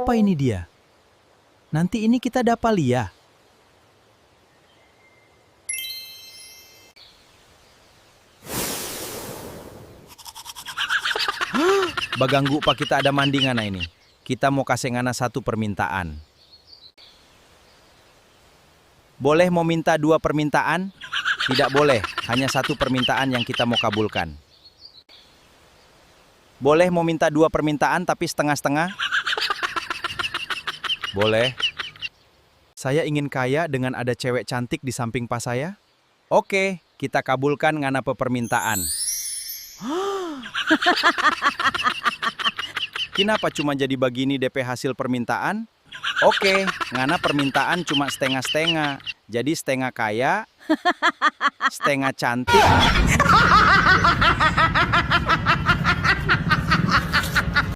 Siapa ini dia? Nanti ini kita dapat Lia. Baganggu pak kita ada mandi ngana ini. Kita mau kasih ngana satu permintaan. Boleh mau minta 2 permintaan? Tidak boleh, hanya satu permintaan yang kita mau kabulkan. Boleh mau minta 2 permintaan tapi setengah-setengah? Boleh. Saya ingin kaya dengan ada cewek cantik di samping pas saya. Oke, kita kabulkan ngana permintaan. Kenapa cuma jadi begini DP hasil permintaan? Oke, ngana permintaan cuma setengah-setengah. Jadi setengah kaya, setengah cantik.